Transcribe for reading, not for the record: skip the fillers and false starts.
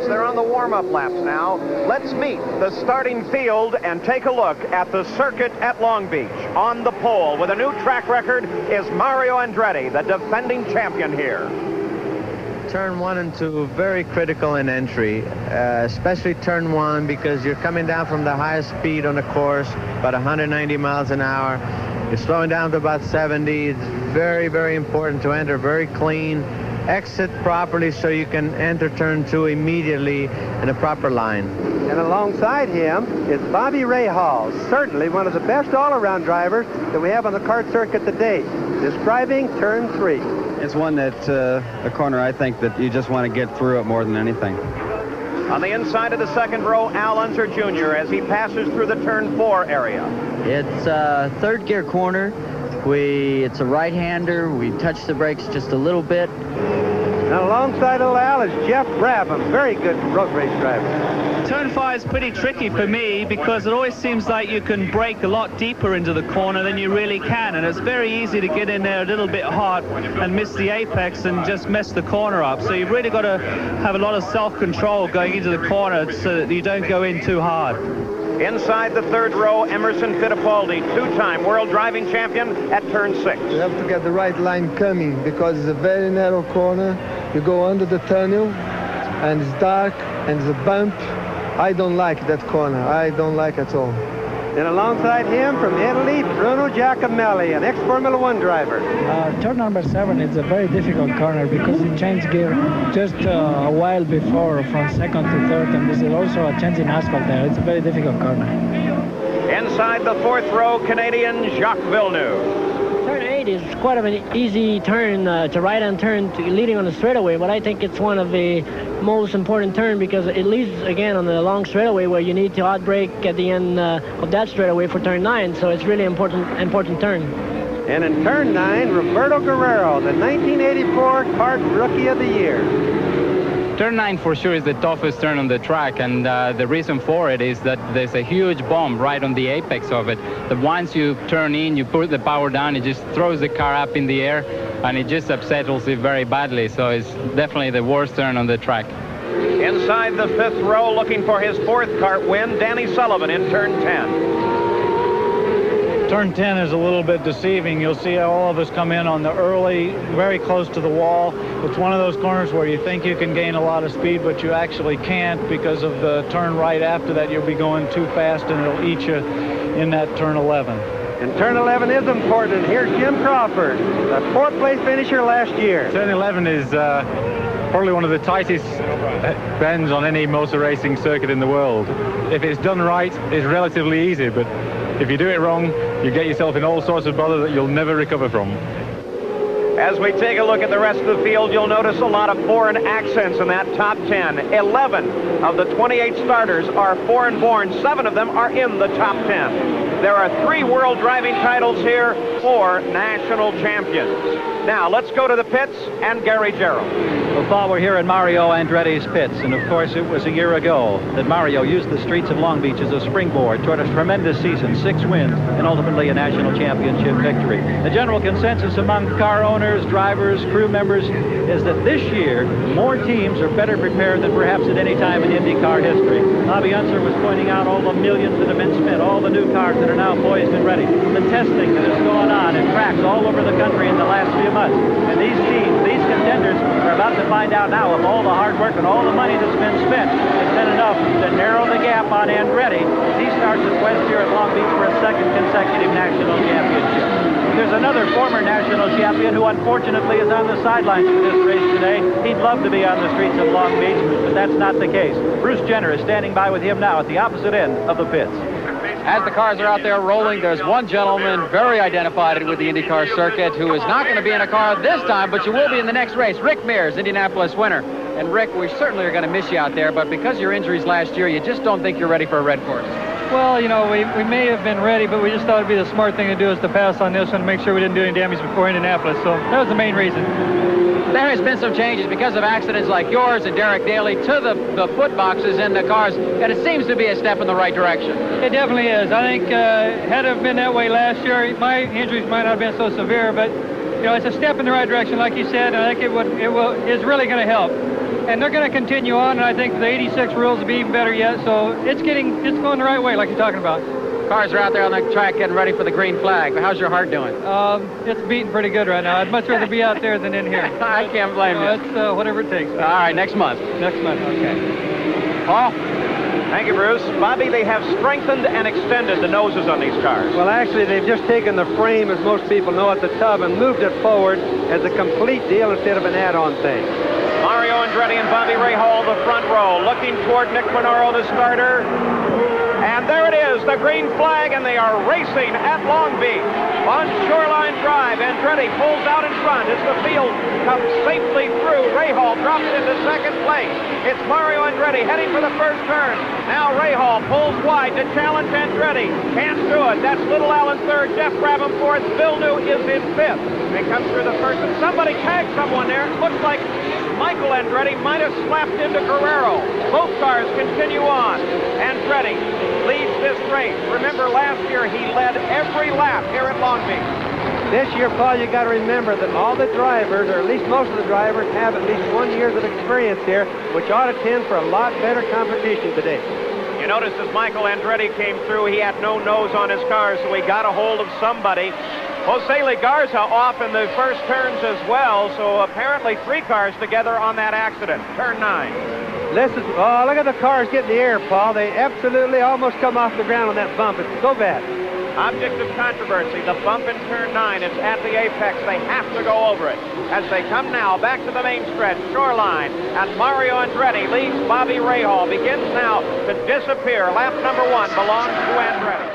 they're on the warm-up laps now. Let's meet the starting field and take a look at the circuit at Long Beach. On the pole with a new track record is Mario Andretti, the defending champion here. Turn 1 and 2 very critical in entry, especially turn 1 because you're coming down from the highest speed on the course, about 190 miles an hour. You're slowing down to about 70. It's very, very important to enter very clean, exit properly so you can enter turn 2 immediately in a proper line. And alongside him is Bobby Rahal, certainly one of the best all-around drivers that we have on the kart circuit to date, describing turn 3. It's one that, a corner I think that you just want to get through it more than anything. On the inside of the second row, Al Unser Jr. as he passes through the turn 4 area. It's a third gear corner. It's a right-hander. We touch the brakes just a little bit. And alongside of Al is Jeff Brabham, very good road race driver. Turn 5 is pretty tricky for me because it always seems like you can brake a lot deeper into the corner than you really can, and it's very easy to get in there a little bit hard and miss the apex and just mess the corner up. So you've really got to have a lot of self-control going into the corner so that you don't go in too hard. Inside the third row, Emerson Fittipaldi, two-time world driving champion at turn 6. You have to get the right line coming because it's a very narrow corner. You go under the tunnel and it's dark and it's a bump. I don't like that corner. I don't like it at all. And alongside him from Italy, Bruno Giacomelli, an ex-Formula 1 driver. Turn number 7 is a very difficult corner because it changed gear just a while before from second to third, and this is also a change in asphalt there. It's a very difficult corner. Inside the fourth row, Canadian Jacques Villeneuve. Turn 8 is quite of an easy turn, to right-hand turn leading on the straightaway, but I think it's one of the most important turn because it leads again on the long straightaway where you need to hot brake at the end of that straightaway for turn 9, so it's really important turn. And in turn 9, Roberto Guerrero, the 1984 kart Rookie of the Year. Turn 9 for sure is the toughest turn on the track, and the reason for it is that there's a huge bump right on the apex of it. That once you turn in, you put the power down, it just throws the car up in the air, and it just upsettles it very badly. So it's definitely the worst turn on the track. Inside the fifth row, looking for his fourth kart win, Danny Sullivan in turn 10. Turn 10 is a little bit deceiving. You'll see all of us come in on the early, very close to the wall. It's one of those corners where you think you can gain a lot of speed, but you actually can't because of the turn right after that. You'll be going too fast and it'll eat you in that turn 11. And turn 11 is important. Here's Jim Crawford, the fourth-place finisher last year. Turn 11 is probably one of the tightest bends on any motor racing circuit in the world. If it's done right, it's relatively easy, but if you do it wrong, you get yourself in all sorts of bother that you'll never recover from. As we take a look at the rest of the field, you'll notice a lot of foreign accents in that top 10. 11 of the 28 starters are foreign-born. 7 of them are in the top 10. There are 3 world driving titles here, 4 national champions. Now, let's go to the pits and Gary Gerald. Well, Paul, we're here at Mario Andretti's pits, and of course it was a year ago that Mario used the streets of Long Beach as a springboard toward a tremendous season, 6 wins, and ultimately a national championship victory. The general consensus among car owners, drivers, crew members is that this year more teams are better prepared than perhaps at any time in IndyCar history. Bobby Unser was pointing out all the millions that have been spent, all the new cars that are now poised and ready, the testing that has gone on in tracks all over the country in the last few months. And these teams, these contenders, are about to find out now if all the hard work and all the money that's been spent has been enough to narrow the gap on Andretti as he starts his quest here at Long Beach for a second consecutive national championship. There's another former national champion who unfortunately is on the sidelines for this race today. He'd love to be on the streets of Long Beach, but that's not the case. Bruce Jenner is standing by with him now at the opposite end of the pits. As the cars are out there rolling, there's one gentleman very identified with the IndyCar circuit who is not going to be in a car this time, but you will be in the next race. Rick Mears, Indianapolis winner. And Rick, we certainly are going to miss you out there, but because of your injuries last year, you just don't think you're ready for a red course. Well, you know, we may have been ready, but we just thought it'd be the smart thing to do is to pass on this one and make sure we didn't do any damage before Indianapolis. So that was the main reason. There has been some changes because of accidents like yours and Derek Daly to the foot boxes in the cars, and it seems to be a step in the right direction. It definitely is. I think had it been that way last year, my injuries might not have been so severe, but you know, it's a step in the right direction, like you said, and I think it's really going to help. and they're going to continue on, and I think the 86 rules will be even better yet, so it's going the right way, like you're talking about. Cars are out there on the track getting ready for the green flag. How's your heart doing? It's beating pretty good right now. I'd much rather be out there than in here. I can't blame you. It's whatever it takes. All right, next month. Next month, okay. Paul? Thank you, Bruce. Bobby, they have strengthened and extended the noses on these cars. Well, actually, they've just taken the frame, as most people know, at the tub and moved it forward as a complete deal instead of an add-on thing. Mario Andretti and Bobby Rahal, the front row, looking toward Nick Quinoro, the starter. And there it is, the green flag, and they are racing at Long Beach. On Shoreline Drive, Andretti pulls out in front as the field comes safely through. Rahal drops into second place. It's Mario Andretti heading for the first turn. Now Rahal pulls wide to challenge Andretti. Can't do it. That's Little Allen third, Jeff Brabham fourth. Villeneuve is in fifth. They come through the first, and somebody tagged someone there. It looks like Michael Andretti might have slapped into Guerrero. Both cars continue on. Andretti leads this race. Remember, last year he led every lap here at Long Beach. This year, Paul, you got to remember that all the drivers, or at least most of the drivers, have at least 1 year of experience here, which ought to tend for a lot better competition today. You notice as Michael Andretti came through, he had no nose on his car, so he got a hold of somebody. Jose Legarza off in the first turns as well, so apparently 3 cars together on that accident. Turn 9. Oh, look at the cars getting the air, Paul. They absolutely almost come off the ground on that bump. It's so bad. Object of controversy, the bump in turn 9. It's at the apex. They have to go over it. As they come now back to the main stretch, Shoreline, and Mario Andretti leads Bobby Rahal. Begins now to disappear. Lap number 1 belongs to Andretti.